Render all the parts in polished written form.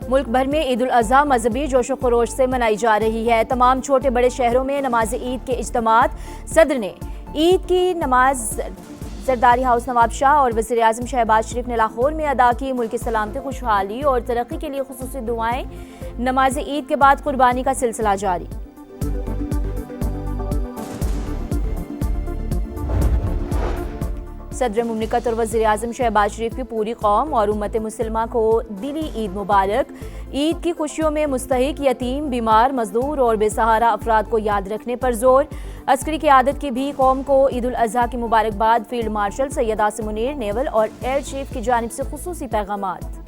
मुल्क भर में ईद उल अज़हा मजहबी जोश व खरोश से मनाई जा रही है। तमाम छोटे बड़े शहरों में नमाज ईद के इज्तिमात। सदर ने ईद की नमाज सरदारी हाउस नवाब शाह और वज़ीर आज़म शहबाज शरीफ ने लाहौर में अदा की। मुल्क की सलामती, खुशहाली और तरक्की के लिए खुसूसी दुआएं। नमाज ईद के बाद कुर्बानी का सिलसिला जारी। सदर मुमलिकत और वज़ीर आज़म शहबाज शरीफ की पूरी कौम और उम्मत मुसलिमा को दिली ईद मुबारक। ईद की खुशियों में मुस्तहिक, यतीम, बीमार, मजदूर और बेसहारा अफराद को याद रखने पर जोर। अस्करी क़यादत की भी कौम को ईद उल अज़हा की मुबारकबाद। Field marshal Syed Asim Munir, naval और एयर चीफ की जानिब से खुसूसी पैगामात।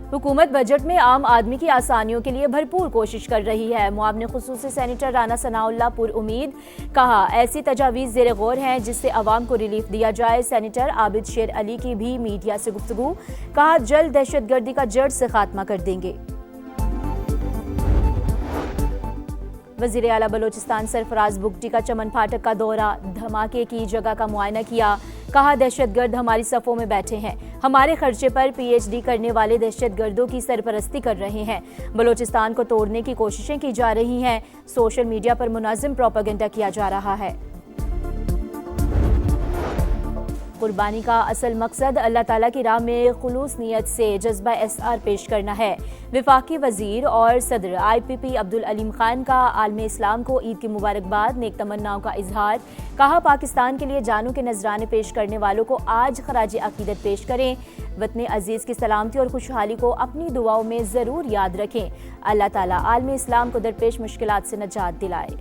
हुकूमत बजट में आम आदमी की आसानियों के लिए भरपूर कोशिश कर रही है। मुआविन खुसूसी सैनिटर राना सनाउल्लाह पुर उम्मीद। कहा, ऐसी तजावीज़ ज़ेर गौर हैं जिससे अवाम को रिलीफ दिया जाए। सैनिटर आबिद शेर अली की भी मीडिया से गुफ्तगू। कहा, जल्द दहशतगर्दी का जड़ से खात्मा कर देंगे। वज़ीर आला बलोचिस्तान सरफराज बुगटी का चमन फाटक का दौरा। धमाके की जगह का मुआयना किया। कहा, दहशतगर्द हमारी सफ़ों में बैठे हैं। हमारे खर्चे पर PhD करने वाले दहशतगर्दों की सरपरस्ती कर रहे हैं। बलोचिस्तान को तोड़ने की कोशिशें की जा रही हैं। सोशल मीडिया पर मुनाज़िम प्रोपेगेंडा किया जा रहा है। कुर्बानी का असल मकसद अल्लाह ताला की राह में खुलूस नियत से जज्बा SR पेश करना है। वफाकी वजीर और सदर IPP अब्दुल अलीम खान का आलम इस्लाम को ईद की मुबारकबाद, नेक तमन्नाओं का इजहार। कहा, पाकिस्तान के लिए जानों के नजराने पेश करने वालों को आज खराज अकीदत पेश करें। वतन अजीज़ की सलामती और खुशहाली को अपनी दुआओं में ज़रूर याद रखें। अल्लाह ताला आलम इस्लाम को दरपेश मुश्किलात से निजात दिलाए।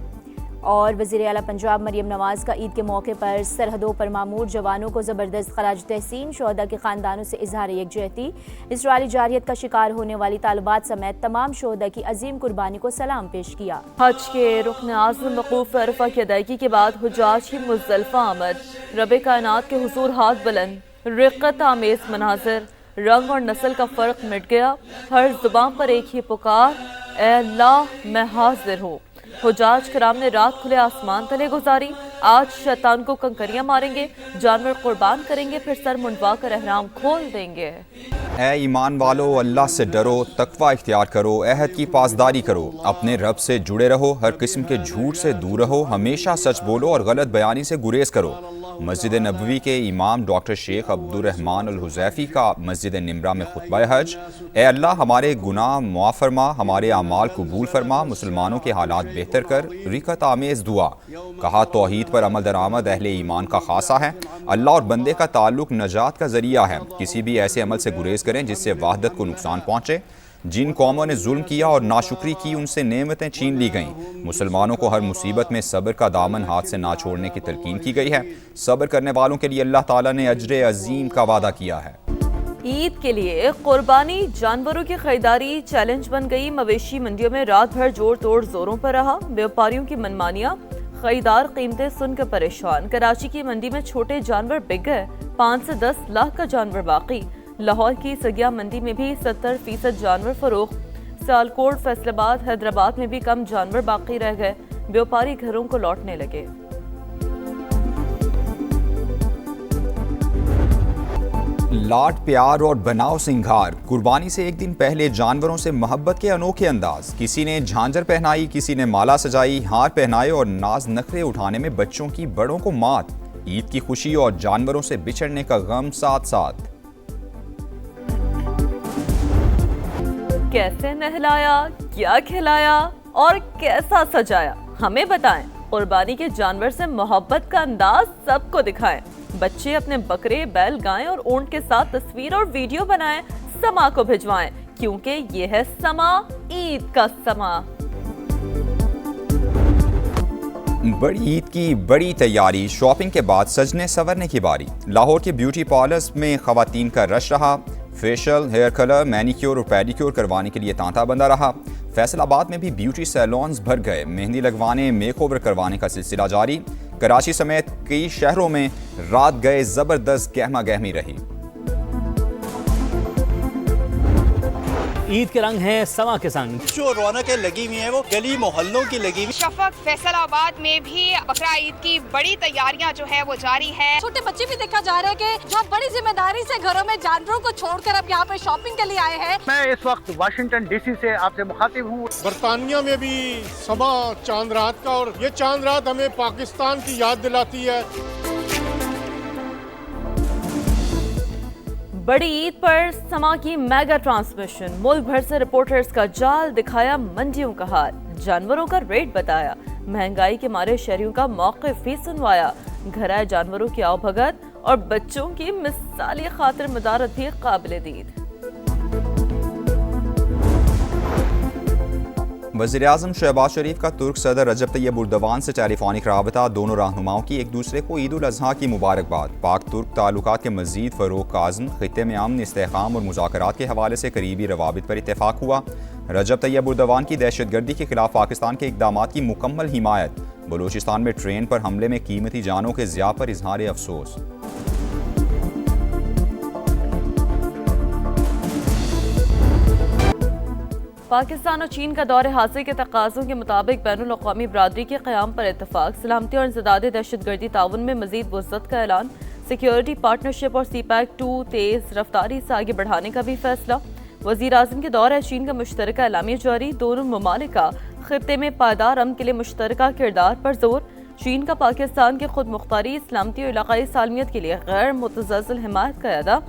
और वज़ीर आला पंजाब मरियम नवाज का ईद के मौके पर सरहदों पर मामूर जवानों को ज़बरदस्त खराज तहसीन। शोहदा के ख़ानदानों से इजहार यकजहती। इसराइली जारियत का शिकार होने वाली तालिबात समेत तमाम शोहदा की अजीम कुर्बानी को सलाम पेश किया। हज के रुकन आज़म वक़ूफ़ अरफ़ा की अदायगी के बाद हुज्जाज की मुज़दलिफ़ा आमद। रब कायनात के हुज़ूर हाथ बुलंद, रिक़्क़त आमेज़ मनाज़िर, रंग और नस्ल का फ़र्क मिट गया। हर ज़ुबान पर एक ही पुकार, ए अल्लाह मैं हाज़िर हूँ। हुज्जाज कराम ने रात खुले आसमान तले गुजारी। आज शैतान को कंकरियां मारेंगे, जानवर कुर्बान करेंगे, फिर सर मुंडवा कर एहराम खोल देंगे। ए ईमान वालो, अल्लाह से डरो, तकवा इख्तियार करो, अहद की पासदारी करो, अपने रब से जुड़े रहो, हर किस्म के झूठ से दूर रहो, हमेशा सच बोलो और गलत बयानी से गुरेज करो। मस्जिद नबवी के इमाम डॉक्टर शेख अब्दुर्रहमान अल हुज़ैफ़ी का मस्जिद निमरा में खुतबा हज। ए अल्लाह, हमारे गुनाह मुआफ़ फरमा, हमारे अमाल कबूल फरमा, मुसलमानों के हालात बेहतर कर। रिक़त आमेज़ दुआ। कहा, तौहीद पर अमल दरामद अहले ईमान का खासा है। अल्लाह और बंदे का ताल्लुक नजात का ज़रिया है। किसी भी ऐसे अमल से गुरेज करें जिससे वाहदत को नुकसान पहुँचे। जिन कौमों ने जुल्म किया और नाशुक्री की, उनसे नेमतें छीन ली गईं। मुसलमानों को हर मुसीबत में सब्र का दामन हाथ से ना छोड़ने की तलकीन की गई है। सब्र करने वालों के लिए अल्लाह ताला ने अजर अजीम का वादा किया है। ईद के लिए कुर्बानी जानवरों की खरीदारी चैलेंज बन गई। मवेशी मंडियों में रात भर जोड़ तोड़ जोरों पर रहा। व्यापारियों की मनमानियां, खरीदार कीमतें सुनकर परेशान। कराची की मंडी में छोटे जानवर बिक गए, 5 से 10 लाख का जानवर बाकी। लाहौर की सगिया मंडी में भी 70% जानवर फरोख्त। सियालकोट, फैसलाबाद, हैदराबाद में भी कम जानवर बाकी रह गए। व्यापारी घरों को लौटने लगे। लाड प्यार और बनाव सिंगार। कुर्बानी से एक दिन पहले जानवरों से मोहब्बत के अनोखे अंदाज। किसी ने झांझर पहनाई, किसी ने माला सजाई, हार पहनाए और नाज नखरे उठाने में बच्चों की बड़ों को मात। ईद की खुशी और जानवरों से बिछड़ने का गम साथ साथ। कैसे नहलाया, क्या खिलाया और कैसा सजाया, हमें बताएं। कुर्बानी के जानवर से मोहब्बत का अंदाज सबको दिखाएं। बच्चे अपने बकरे, बैल, गाय और ऊंट के साथ तस्वीर और वीडियो बनाएं, समा को भिजवाएं, क्योंकि ये है समा, ईद का समा। बड़ी ईद की बड़ी तैयारी। शॉपिंग के बाद सजने संवरने की बारी। लाहौर के ब्यूटी पार्लर्स में खवातीन का रश रहा। फेशियल, हेयर कलर, मैनिक्योर और पेडिक्योर करवाने के लिए तांता बंधा रहा। फैसलाबाद में भी ब्यूटी सैलून्स भर गए। मेहंदी लगवाने, मेकओवर करवाने का सिलसिला जारी। कराची समेत कई शहरों में रात गए जबरदस्त गहमा गहमी रही। ईद के रंग हैं समा के संग। जो रौनकें लगी हुई हैं वो गली मोहल्लों की लगी हुई। शफक फैसलाबाद में भी बकरा ईद की बड़ी तैयारियां जो है वो जारी है। छोटे बच्चे भी देखा जा रहा है कि जो बड़ी जिम्मेदारी से घरों में जानवरों को छोड़कर अब यहाँ पे शॉपिंग के लिए आए हैं। मैं इस वक्त वाशिंगटन डीसी से आपसे मुखातिब हूँ। बरतानिया में भी समा चांद रात का, और ये चांद रात हमें पाकिस्तान की याद दिलाती है। बड़ी ईद पर समा की मेगा ट्रांसमिशन, मुल्क भर से रिपोर्टर्स का जाल, दिखाया मंडियों का हाल, जानवरों का रेट बताया, महंगाई के मारे शहरियों का मौक़िफ़ भी सुनवाया, घर आए जानवरों की आवभगत और बच्चों की मिसाली खातिर मदारत भी काबिल दीद। वज़ीर-ए-आज़म शहबाज शरीफ का तुर्क सदर रजब तैयब एर्दोगान से टेलीफोनिक राबता, दोनों रहनुमाओं की एक दूसरे को ईद उल अज़हा की मुबारकबाद। पाक तुर्क ताल्लुकात के मज़ीद फ़रोग़ का आज़म, ख़ित्ते में अमन, इस्तेहकाम और मुज़ाकरात के हवाले से करीबी रवाबित पर इत्तेफाक हुआ। रजब तैयब एर्दोगान की दहशतगर्दी के खिलाफ पाकिस्तान के इक़दामात की मुकम्मल हिमायत। बलूचिस्तान में ट्रेन पर हमले में कीमती जानों के ज़िया पर इज़हार अफसोस। पाकिस्तान और चीन का दौरे हासिल के तकाज़ों के मुताबिक बैनुल-अक़वामी बरादरी के क़याम पर इत्तफ़ाक़, सलामती और इंसदाद दहशतगर्दी ताउन में मज़ीद वुसअत का ऐलान, सिक्योरिटी पार्टनरशिप और CPEC-2 तेज़ रफ्तारी से आगे बढ़ाने का भी फैसला। वज़ीर-ए-आज़म के दौरे चीन का मुश्तरका एलामिया जारी, दोनों ममालिक का ख़ित्ते में पायदार अमन के लिए मुश्तरका किरदार पर जोर। चीन का पाकिस्तान की खुद मुख्तारी, इस्लामती और इलाक़ाई सालमियत के लिए गैर मुतज़लज़ल हिमायत का अदा।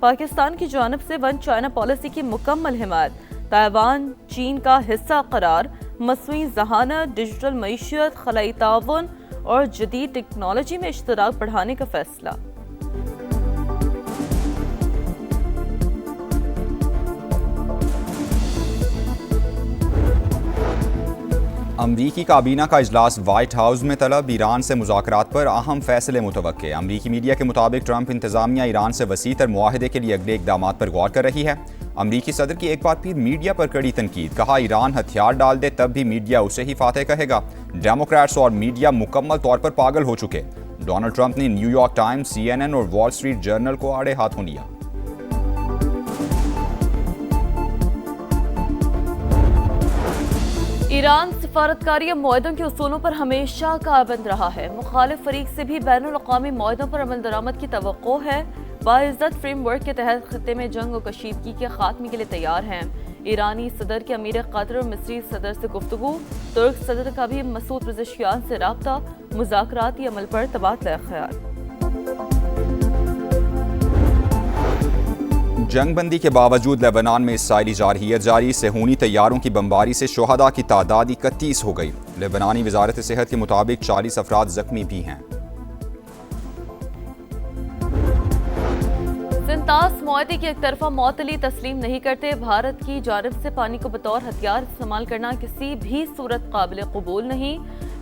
पाकिस्तान की जानिब से वन चाइना पॉलिसी की मुकम्मल हिमायत। ताइवान चीन का हिस्सा करार, मसनूई ज़हानत, डिजिटल मईशत, खलाई ताउन और जदीद टेक्नोलॉजी में इश्तराक बढ़ाने का फैसला। अमरीकी काबीना का इजलास वाइट हाउस में तलब, ईरान से मुज़ाकरात पर अहम फैसले मुतवक्के। अमरीकी मीडिया के मुताबिक ट्रंप इंतजामिया ईरान से वसीतर मुआहदे के लिए अगले इक़दामात पर गौर कर रही है। अमरीकी सदर की एक बार फिर मीडिया पर कड़ी तनकीद, कहा ईरान हथियार डाल दे तब भी मीडिया उसे ही फातेह कहेगा। डेमोक्रेट्स और मीडिया मुकम्मल तौर पर पागल हो चुके। डोनाल्ड ट्रंप ने न्यूयॉर्क टाइम्स, CNN और वॉल स्ट्रीट जर्नल को आड़े हाथों लिया। ईरान सिफारतकारी मुआहदों के उसूलों पर हमेशा काबंद रहा है। मुखालिफ फरीक से भी बैनुल-अक़वामी मुआहदों पर अमल दरामद की तवक्को है। बाइज़्ज़त फ्रेमवर्क के तहत खित्ते में जंग और कशीदगी के खात्मे के लिए तैयार हैं। ईरानी सदर के अमीर कतर और मिस्री सदर से गुफ्तगू, तुर्क सदर का भी मसूद पेज़ेश्कियान से राब्ता, मुज़ाकराती अमल पर तबादला ख्याल। जंगबंदी के बावजूद लेबनान में इसराइली जारहियत जारी, सेहूनी तैयारों की बमबारी से शुहदा की तादाद 31 हो गई। लेबनानी वजारत सेहत के मुताबिक 40 अफराद जख्मी भी हैं। सिंतास मुआहदे की एक तरफा मौतली तस्लीम नहीं करते। भारत की जानिब से पानी को बतौर हथियार इस्तेमाल करना किसी भी सूरत काबिल कबूल नहीं।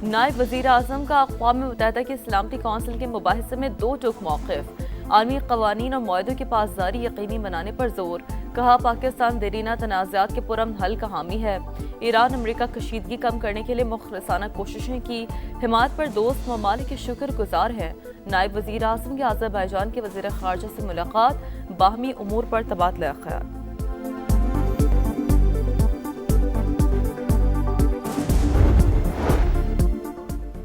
नायब वज़ीर आज़म का अक़वाम मुत्तहिदा की सलामती कौंसिल के मुबाहिसे में दो टुक मौक़िफ़, आलमी क़वानीन और मुआहदों की पासदारी यकीनी बनाने पर जोर, कहा पाकिस्तान देरीना तनाज़ात के पुरअमन हल का हामी है। ईरान अमरीका कशीदगी कम करने के लिए मुखलिसाना कोशिशें की, हिमायत पर दोस्त ममालिक के शुक्रगुजार हैं। नायब वज़ीर आज़म की अज़रबैजान के वज़ीर ख़ारजा से मुलाकात, बाहमी उमूर पर तबादला ख्याल।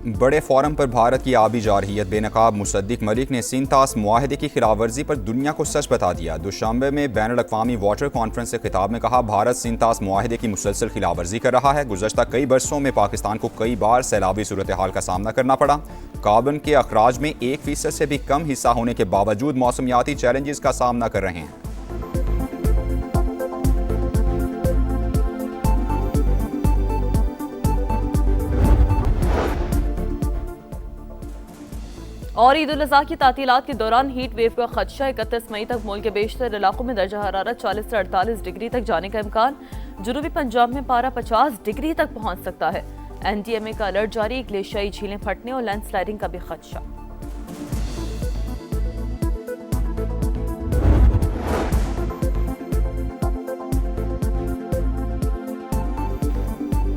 बड़े फोरम पर भारत की आबी जारहियत बेनकाब मुसद्दिक मलिक ने सिंतास मुआहदे की खिलाफ वर्जी पर दुनिया को सच बता दिया। दुशांबे में बैनुल-अक़वामी वाटर कॉन्फ्रेंस से खिताब में कहा, भारत सिंतास मुआहदे की मुसलसल खिलाफ वर्जी कर रहा है। गुज़श्ता कई बरसों में पाकिस्तान को कई बार सैलाबी सूरत हाल का सामना करना पड़ा। कार्बन के अखराज में 1% से भी कम हिस्सा होने के बावजूद मौसमियाती चैलेंजेस का सामना कर रहे हैं। और ईद उल अज़हा की तातीलात के दौरान हीट वेव का खदशा, 31 मई तक मुल्क के बेशतर इलाकों में दर्जा हरारत 40 से 48 डिग्री तक जाने का इम्कान। जनूबी पंजाब में पारा 50 डिग्री तक पहुंच सकता है। NDMA का अलर्ट जारी, ग्लेशियाई झीलें फटने और लैंडस्लाइडिंग का भी खदशा।